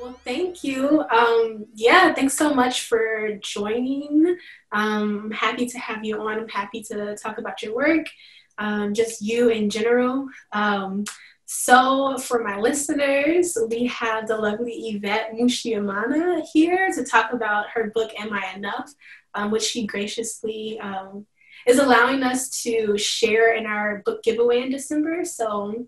Well, thank you. Yeah, thanks so much for joining. I'm happy to have you on. I'm happy to talk about your work, just you in general. So for my listeners, we have the lovely Yvette Mushimiyimana here to talk about her book, Am I Enough? Which she graciously is allowing us to share in our book giveaway in December. So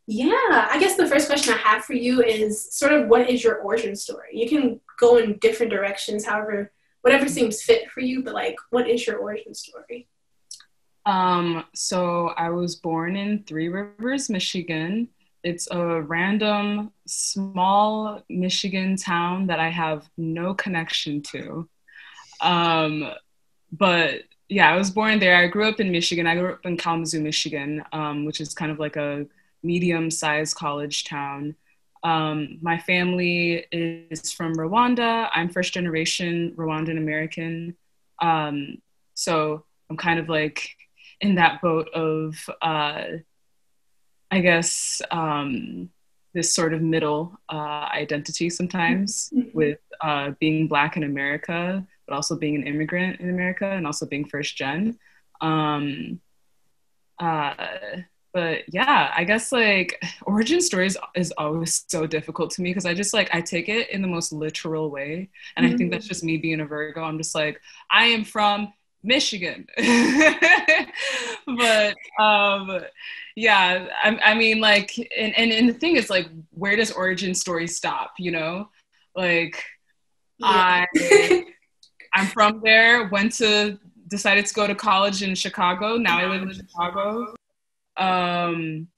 yeah, I guess the first question I have for you is sort of what is your origin story? You can go in different directions, however, whatever seems fit for you, but like, what is your origin story? So I was born in Three Rivers, Michigan. It's a random small Michigan town that I have no connection to. Um, but yeah, I was born there. I grew up in Michigan. I grew up in Kalamazoo, Michigan, which is kind of like a medium-sized college town. My family is from Rwanda. I'm first generation Rwandan American. So I'm kind of like in that boat of, I guess, this sort of middle identity sometimes with being Black in America, but also being an immigrant in America and also being first gen. Um, uh, but yeah, I guess like origin stories is always so difficult to me because I just like I take it in the most literal way, and I think that's just me being a Virgo. I'm just like I am from Michigan, but yeah, I mean like, and the thing is like, where does origin story stop? You know, like Yeah. I I'm from there. Decided to go to college in Chicago. Now I live in Chicago. Um,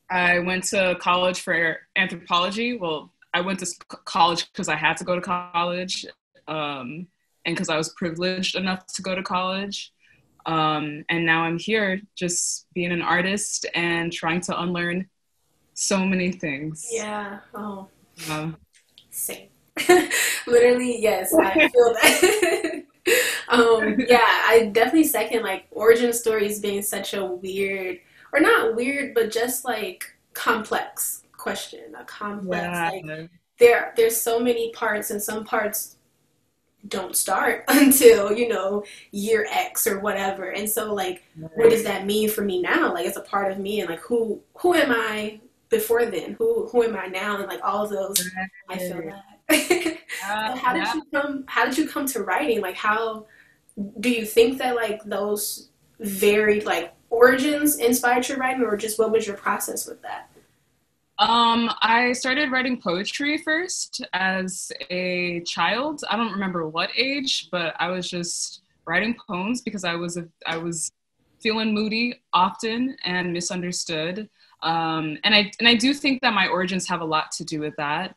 I went to college for anthropology. Well, I went to college because I had to go to college, and because I was privileged enough to go to college. And now I'm here just being an artist and trying to unlearn so many things. Yeah. Oh, Uh, same. Literally, yes, I feel that. Yeah, I definitely second like origin stories being such a weird, or not weird, but just like complex question. A complex yeah. like there's so many parts, and some parts don't start until year X or whatever. And so like, what does that mean for me now? Like, it's a part of me, and like who am I before then? Who am I now? And like all of those, I feel that. Yeah, So how did you come to writing? Like, how do you think that like those varied like origins inspired your writing, or just what was your process with that? I started writing poetry first as a child. I don't remember what age, but I was just writing poems because I was feeling moody often and misunderstood. And I do think that my origins have a lot to do with that.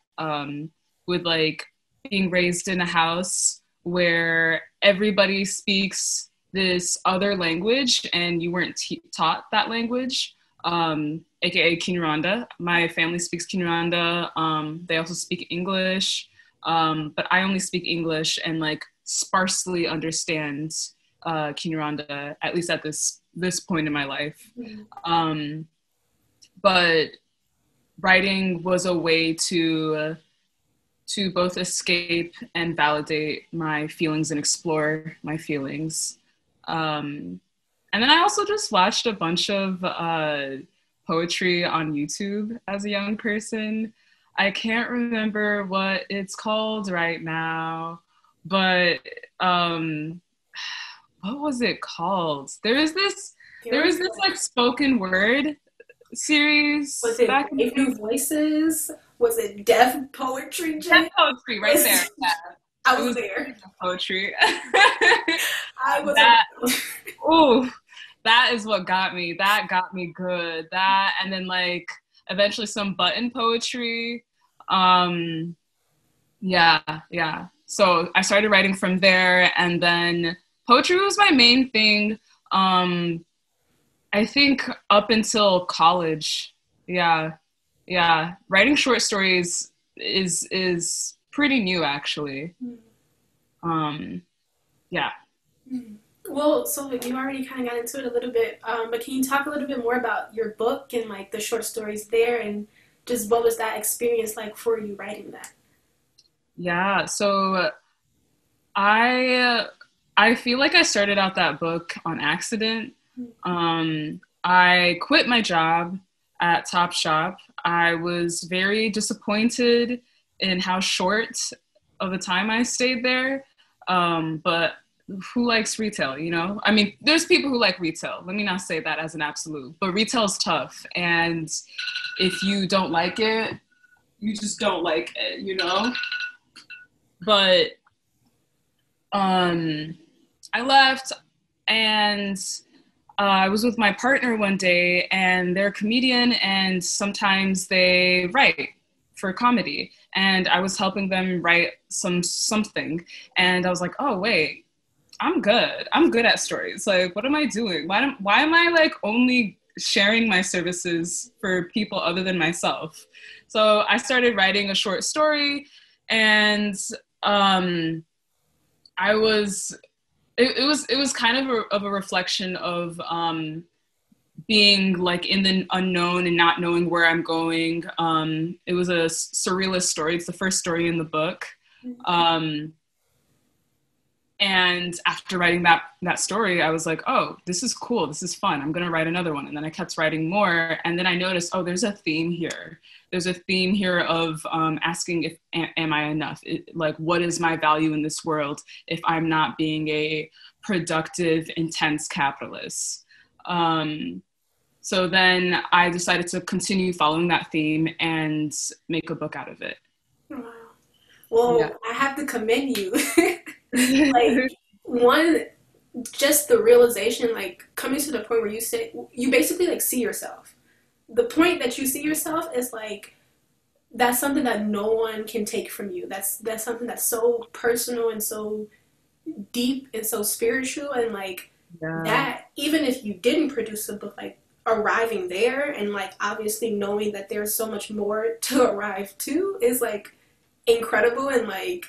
With like being raised in a house where everybody speaks this other language and you weren't taught that language, aka Kinyarwanda. My family speaks Kinyarwanda. They also speak English, but I only speak English and like sparsely understand Kinyarwanda, at least at this point in my life. Um, but writing was a way to both escape and validate my feelings and explore my feelings. And then I also just watched a bunch of poetry on YouTube as a young person. I can't remember what it's called right now, but what was it called? There was this like spoken word series Was it back in the Brave day. New Voices? Was it Deaf Poetry, That Jay? poetry right there. Yeah, I it was was there. poetry. I was That around. oh, that is what got me. That got me good. That and then like eventually some button poetry. Um, yeah, yeah. So I started writing from there, and then poetry was my main thing. Um, I think up until college. Yeah, yeah. Writing short stories is pretty new actually. Um, yeah. Well, so you already kind of got into it a little bit, but can you talk a little bit more about your book and like the short stories there, and just what was that experience like for you writing that? Yeah, so I I feel like I started out that book on accident. I quit my job at Topshop. I was very disappointed in how short of a time I stayed there. But who likes retail, you know? I mean, there's people who like retail. Let me not say that as an absolute, but retail's tough. And if you don't like it, you just don't like it, you know? But I left, and I was with my partner one day, and they're a comedian, and sometimes they write for comedy. And I was helping them write something, and I was like, oh wait, I'm good. I'm good at stories. Like, what am I doing? Why am I like only sharing my services for people other than myself? So I started writing a short story, and um, I was it was kind of a reflection of being like in the unknown and not knowing where I'm going. It was a surrealist story. It's the first story in the book. Um, and after writing that story, I was like, oh, this is cool. This is fun. I'm going to write another one. And then I kept writing more. And then I noticed, oh, there's a theme here. There's a theme here of asking if, am I enough? Like, what is my value in this world if I'm not being a productive, intense capitalist? So then I decided to continue following that theme and make a book out of it. Wow. Well, yeah. I have to commend you. Like, one, just the realization, like coming to the point where you basically like see yourself. The point that you see yourself is like, that's something that no one can take from you. That's something that's so personal and so deep and so spiritual, and like that, even if you didn't produce a book, like arriving there and like obviously knowing that there's so much more to arrive to is like incredible, and like,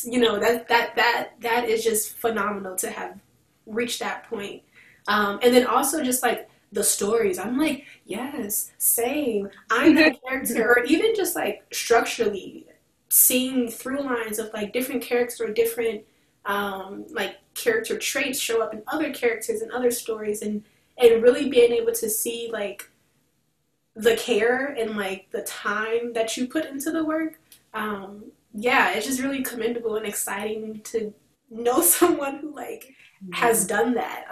you know, that is just phenomenal to have reached that point. And then also just like the stories, I'm like, yes, same, I'm that character. Or even just like structurally seeing through lines of like different characters or different like character traits show up in other characters and other stories, and really being able to see like the care and like the time that you put into the work. Yeah, it's just really commendable and exciting to know someone who like has done that,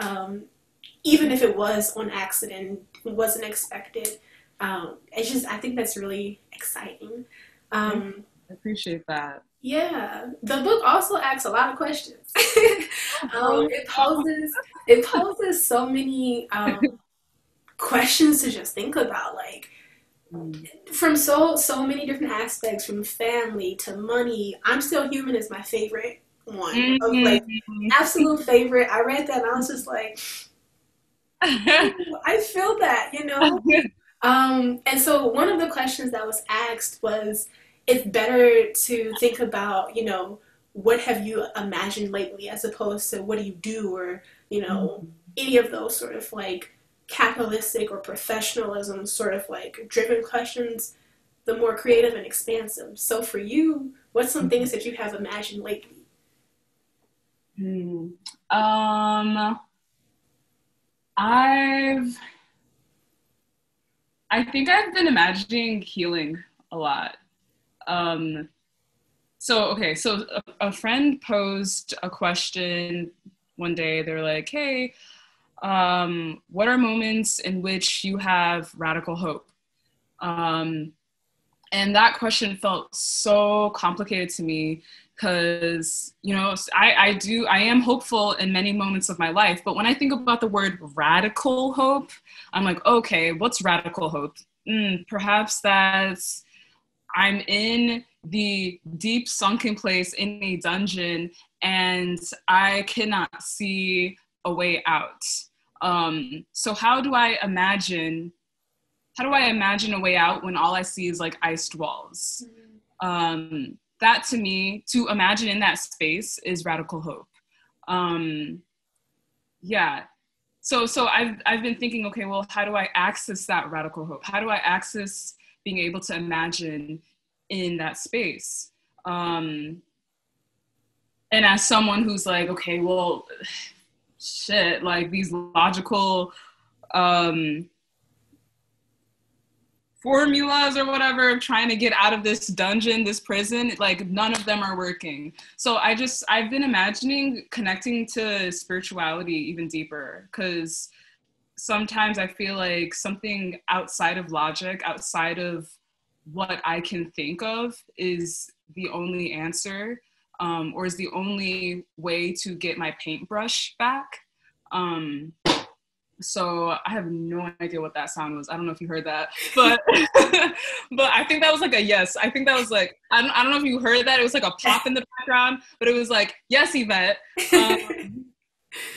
even if it was on accident, it wasn't expected. It's just, I think that's really exciting. I appreciate that. Yeah, the book also asks a lot of questions. It poses so many questions to just think about, like, from so many different aspects, from family to money. I'm Still Human is my favorite one. Like, absolute favorite. I read that and I was just like, I feel that, you know? And so one of the questions that was asked was, it's better to think about, you know, what have you imagined lately as opposed to what do you do, or, you know, any of those sort of like capitalistic or professionalism sort of like driven questions, the more creative and expansive. So for you, what's some things that you have imagined lately? I think I've been imagining healing a lot. So a friend posed a question one day. They're like, hey, what are moments in which you have radical hope? And that question felt so complicated to me because, you know, I am hopeful in many moments of my life, but when I think about the word radical hope, I'm like, okay, what's radical hope? Perhaps that's I'm in the deep sunken place in a dungeon and I cannot see a way out. So how do I imagine a way out when all I see is like iced walls? That to me, to imagine in that space is radical hope. yeah. So I've been thinking, okay, well, how do I access that radical hope? How do I access being able to imagine in that space? And as someone who's like, okay, well, shit, like these logical formulas or whatever of trying to get out of this dungeon, this prison, like none of them are working. So I've been imagining connecting to spirituality even deeper, because sometimes I feel like something outside of logic, outside of what I can think of, is the only answer, or is the only way to get my paintbrush back. So I have no idea what that sound was. I don't know if you heard that, but but I think that was like a yes. I think that was like, I don't know if you heard that. It was like a pop in the background, but it was like, yes, Yvette.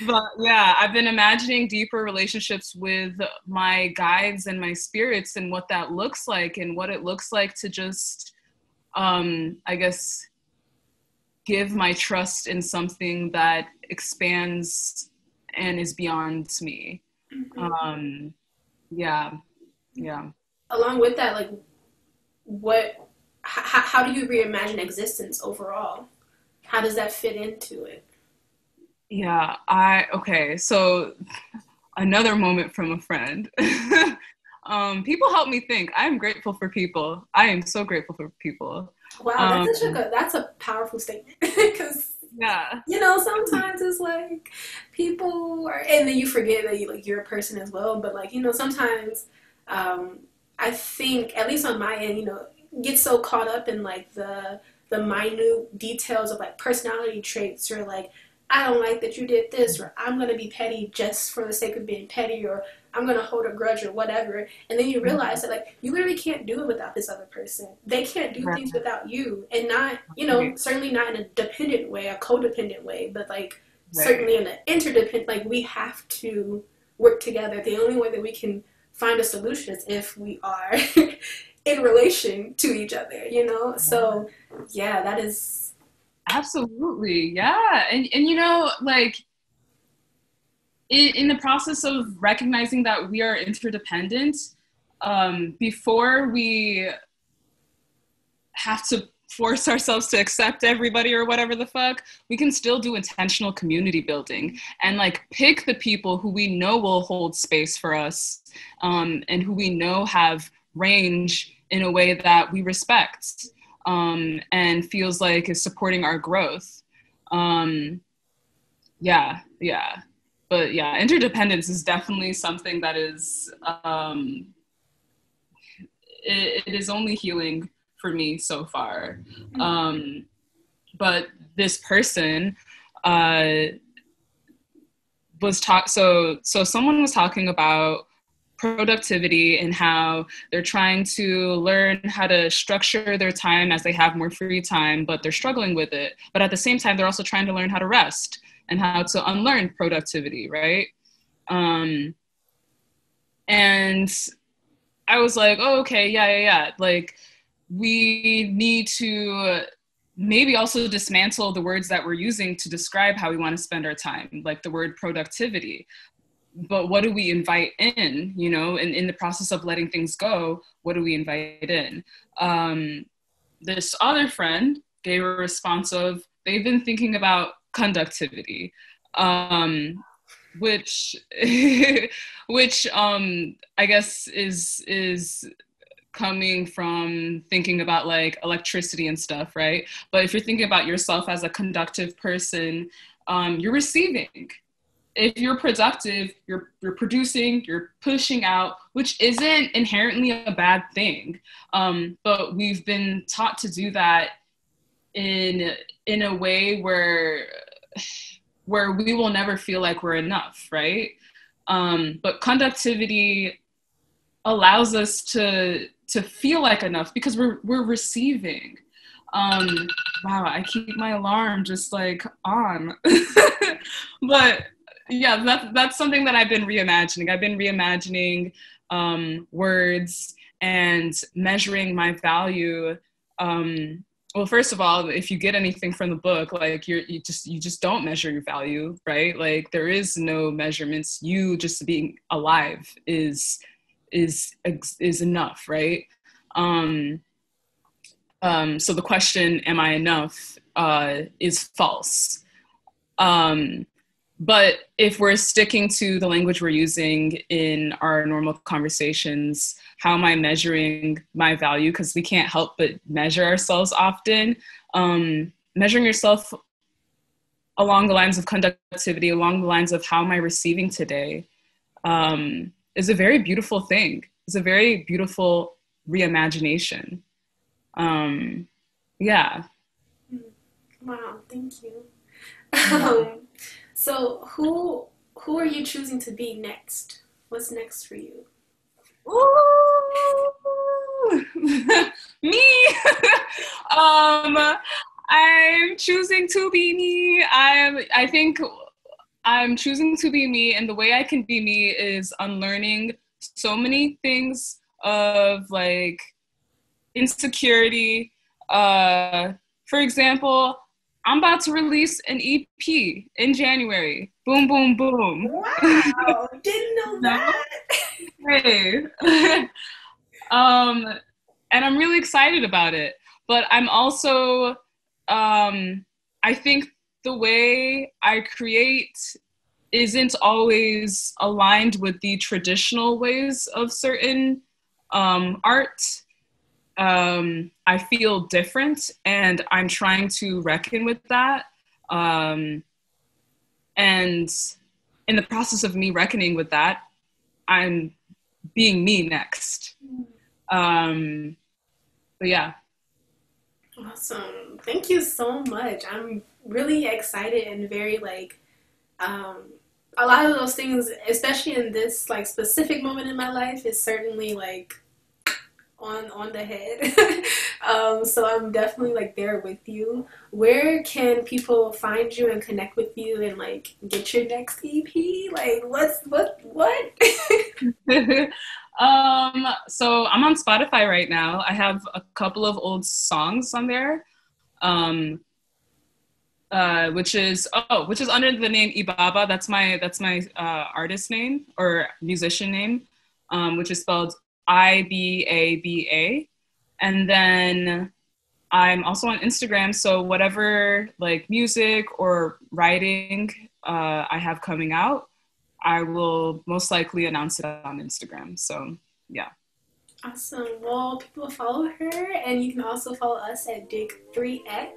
But yeah, I've been imagining deeper relationships with my guides and my spirits, and what that looks like, and what it looks like to just, I guess, give my trust in something that expands and is beyond me. Mm-hmm. Yeah. Along with that, like, how do you reimagine existence overall? How does that fit into it? Yeah, okay, so another moment from a friend. People help me think. I am grateful for people. I am so grateful for people. Wow, that's a powerful statement, because yeah, sometimes it's like people are, and then you forget that you're a person as well. But like, sometimes I think, at least on my end, get so caught up in like the minute details of like personality traits, or like, I don't like that you did this, or I'm gonna be petty just for the sake of being petty, or I'm gonna hold a grudge, or whatever. And then you realize that like you literally can't do it without this other person. They can't do things without you, and not certainly not in a dependent way, a codependent way, but like certainly in an interdependent. Like, we have to work together. The only way that we can find a solution is if we are in relation to each other. So yeah, that is. Absolutely. Yeah. And like in the process of recognizing that we are interdependent, before we have to force ourselves to accept everybody or whatever the fuck, we can still do intentional community building, and like pick the people who we know will hold space for us, and who we know have range in a way that we respect, and feels like is supporting our growth. Yeah. But yeah, interdependence is definitely something that is, it is only healing for me so far. But this person so someone was talking about productivity, and how they're trying to learn how to structure their time as they have more free time, but they're struggling with it. But at the same time, they're also trying to learn how to rest and how to unlearn productivity, right? And I was like, oh, okay, yeah. Like, we need to maybe also dismantle the words that we're using to describe how we want to spend our time, like the word productivity. But what do we invite in, and in the process of letting things go, what do we invite in? This other friend gave a response of, they've been thinking about conductivity, which I guess is coming from thinking about like electricity and stuff, right? But if you're thinking about yourself as a conductive person, you're receiving. If you're productive, you're producing, you're pushing out, which isn't inherently a bad thing. But we've been taught to do that in a way where we will never feel like we're enough, right? But conductivity allows us to feel like enough, because we're receiving. Wow, I keep my alarm just like on. But yeah, that's something that I've been reimagining. I've been reimagining words and measuring my value well, first of all, if you get anything from the book, like you just don't measure your value, right? Like there is no measurements. You just being alive is enough, right? Um, so the question, am I enough, is false. But if we're sticking to the language we're using in our normal conversations, how am I measuring my value? Because we can't help but measure ourselves often. Measuring yourself along the lines of conductivity, along the lines of how am I receiving today, is a very beautiful thing. It's a very beautiful reimagination. Yeah. Wow, thank you. So who are you choosing to be next? What's next for you? Ooh. Me. I'm choosing to be me. I think I'm choosing to be me, and the way I can be me is unlearning so many things of like insecurity. For example, I'm about to release an EP in January. Boom, boom, boom. Wow, didn't know No? that. Hey. um, and I'm really excited about it. But I'm also, I think the way I create isn't always aligned with the traditional ways of certain art. I feel different, and I'm trying to reckon with that. And in the process of me reckoning with that, I'm being me next. But yeah. Awesome. Thank you so much. I'm really excited and very like um a lot of those things, especially in this like specific moment in my life, is certainly like on the head. So I'm definitely like there with you. Where can people find you and connect with you and like get your next EP? Like what? So I'm on Spotify right now. I have a couple of old songs on there. Um, which is under the name IBABA. That's my artist name or musician name, which is spelled IBABA. And then I'm also on Instagram. So whatever like music or writing I have coming out, I will most likely announce it on Instagram. So yeah. Awesome. Well, people follow her, and you can also follow us at Dig3X.